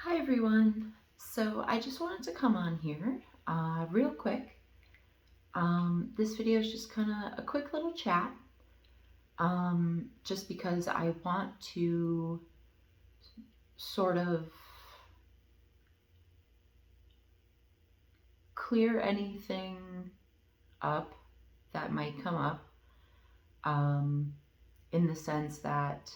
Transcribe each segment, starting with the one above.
Hi everyone. So I just wanted to come on here real quick. This video is just kind of a quick little chat just because I want to sort of clear anything up that might come up in the sense that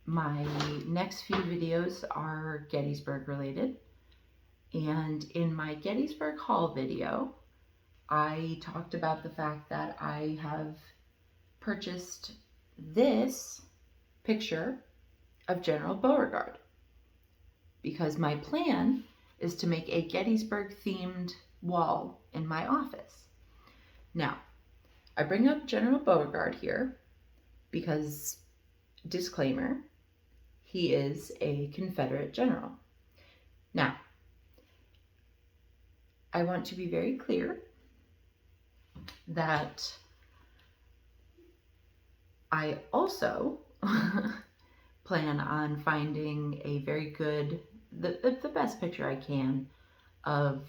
my next few videos are Gettysburg related. And in my Gettysburg haul video, I talked about the fact that I have purchased this picture of General Beauregard because my plan is to make a Gettysburg themed wall in my office. Now, I bring up General Beauregard here because, disclaimer, he is a Confederate general. Now, I want to be very clear that I also plan on finding a very good, the best picture I can of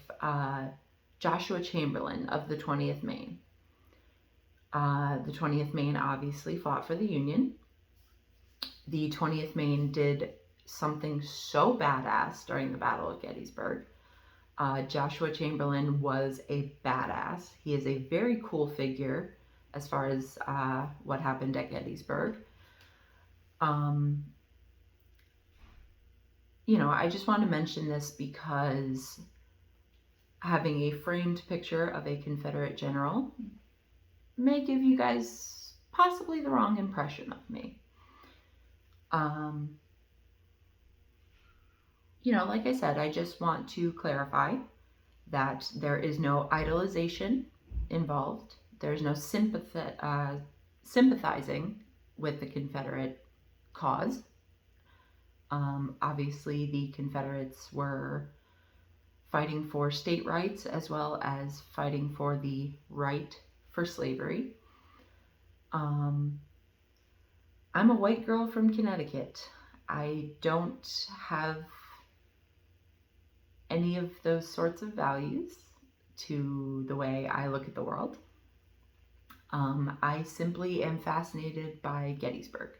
Joshua Chamberlain of the 20th Maine. The 20th Maine obviously fought for the Union. The 20th Maine did something so badass during the Battle of Gettysburg. Joshua Chamberlain was a badass. He is a very cool figure as far as what happened at Gettysburg. I just want to mention this because having a framed picture of a Confederate general may give you guys possibly the wrong impression of me. Like I said, I just want to clarify that there is no idolization involved. There's no sympathizing with the Confederate cause. Obviously, the Confederates were fighting for state rights as well as fighting for the right for slavery. I'm a white girl from Connecticut. I don't have any of those sorts of values to the way I look at the world. I simply am fascinated by Gettysburg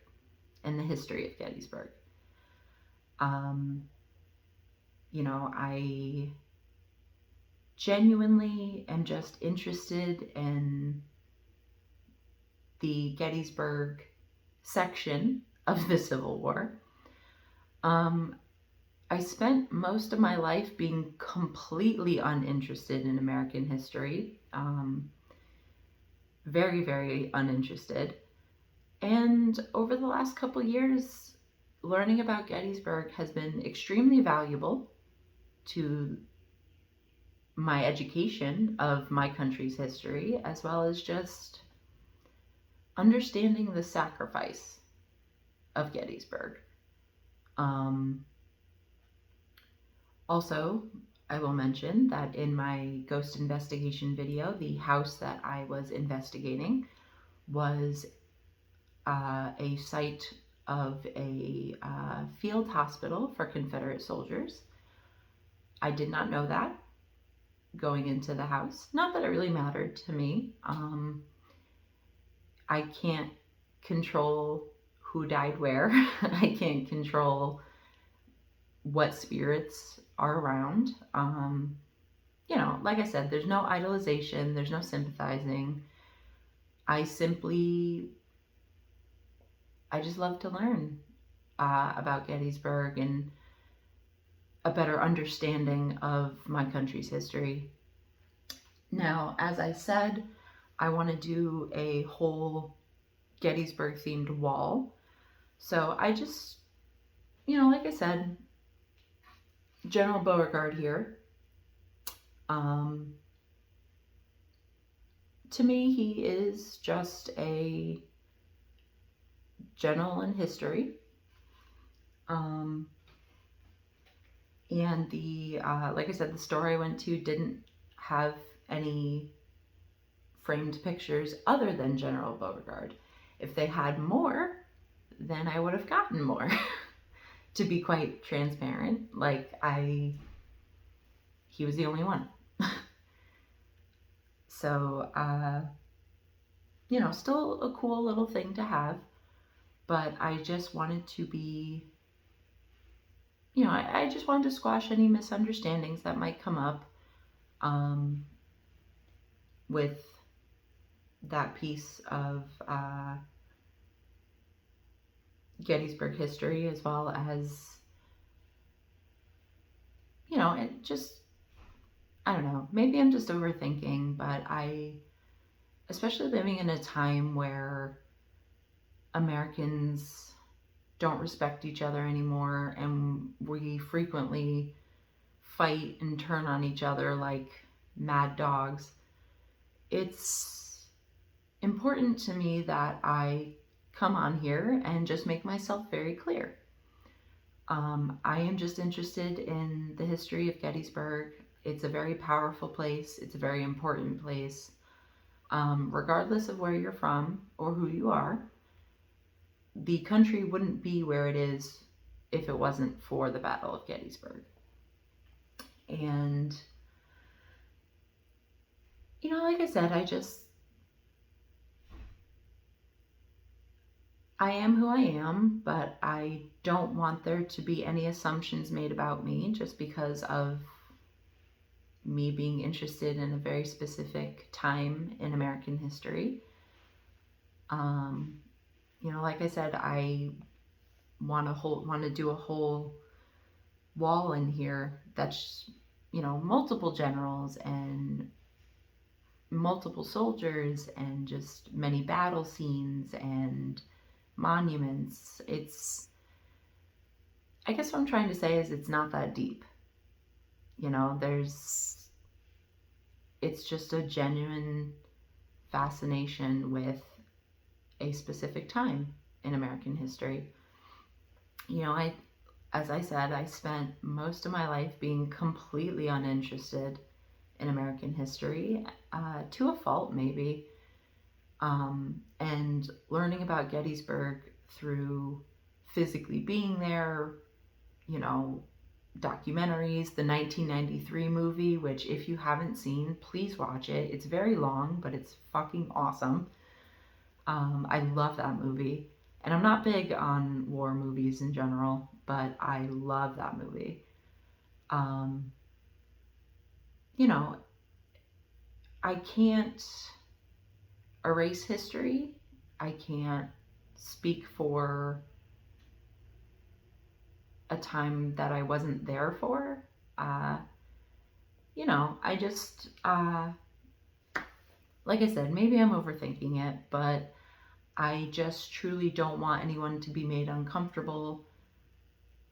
and the history of Gettysburg. I genuinely am just interested in the Gettysburg section of the Civil War. I spent most of my life being completely uninterested in American history. Very, very uninterested. And over the last couple years, learning about Gettysburg has been extremely valuable to my education of my country's history, as well as just understanding the sacrifice of Gettysburg. Also, I will mention that in my ghost investigation video, the house that I was investigating was a site of a field hospital for Confederate soldiers. I did not know that going into the house. Not that it really mattered to me. I can't control who died where. I can't control what spirits are around. Like I said, there's no idolization, there's no sympathizing. I just love to learn about Gettysburg and a better understanding of my country's history. Now, as I said, I want to do a whole Gettysburg themed wall. So I just, like I said, General Beauregard here. To me, he is just a general in history. And like I said, the store I went to didn't have any framed pictures other than General Beauregard. If they had more, then I would have gotten more. to be quite transparent. Like, he was the only one. So, still a cool little thing to have, but I just wanted to be, I just wanted to squash any misunderstandings that might come up um, with that piece of Gettysburg history, as well as, it just, I don't know, maybe I'm just overthinking, but especially living in a time where Americans don't respect each other anymore, and we frequently fight and turn on each other like mad dogs. It's important to me that I come on here and just make myself very clear. I am just interested in the history of Gettysburg. It's a very powerful place. It's a very important place. Regardless of where you're from or who you are, the country wouldn't be where it is if it wasn't for the Battle of Gettysburg. And, like I said, I am who I am, but I don't want there to be any assumptions made about me just because of me being interested in a very specific time in American history. Like I said, I want to do a whole wall in here that's, multiple generals and multiple soldiers and just many battle scenes and monuments. I guess what I'm trying to say is it's not that deep. It's just a genuine fascination with a specific time in American history. As I said, I spent most of my life being completely uninterested in American history, to a fault maybe, and learning about Gettysburg through physically being there, documentaries, the 1993 movie, which if you haven't seen, please watch it. It's very long, but it's fucking awesome. I love that movie. And I'm not big on war movies in general, but I love that movie. Um, I can't erase history. I can't speak for a time that I wasn't there for. I just, like I said, maybe I'm overthinking it, but I just truly don't want anyone to be made uncomfortable,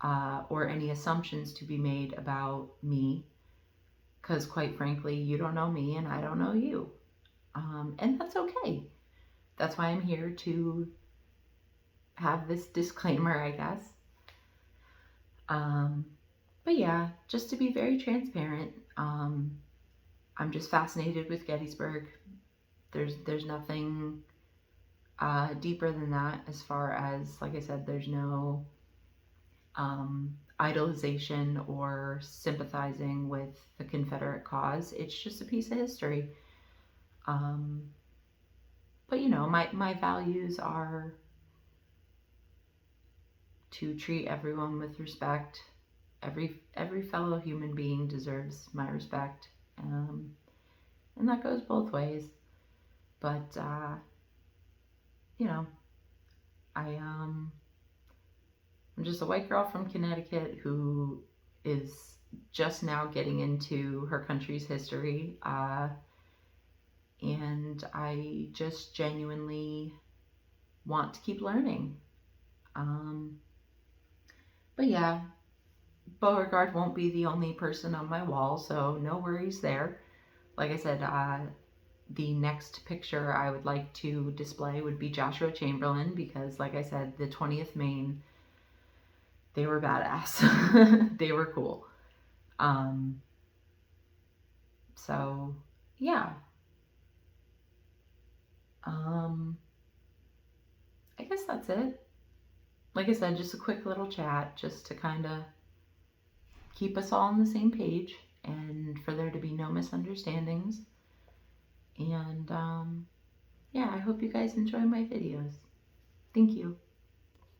or any assumptions to be made about me, because quite frankly, you don't know me and I don't know you. And that's okay. That's why I'm here to have this disclaimer, I guess. But yeah, just to be very transparent, I'm just fascinated with Gettysburg. There's nothing deeper than that, as far as, like I said, there's no idolization or sympathizing with the Confederate cause. It's just a piece of history. But my values are to treat everyone with respect. Every fellow human being deserves my respect, and that goes both ways. But I'm just a white girl from Connecticut who is just now getting into her country's history, and I just genuinely want to keep learning. But yeah, Beauregard won't be the only person on my wall, so no worries there. Like I said, the next picture I would like to display would be Joshua Chamberlain, because like I said, the 20th Maine, they were badass. They were cool. So yeah. I guess that's it. like I said, just a quick little chat just to kind of keep us all on the same page and for there to be no misunderstandings. And yeah, I hope you guys enjoy my videos. Thank you.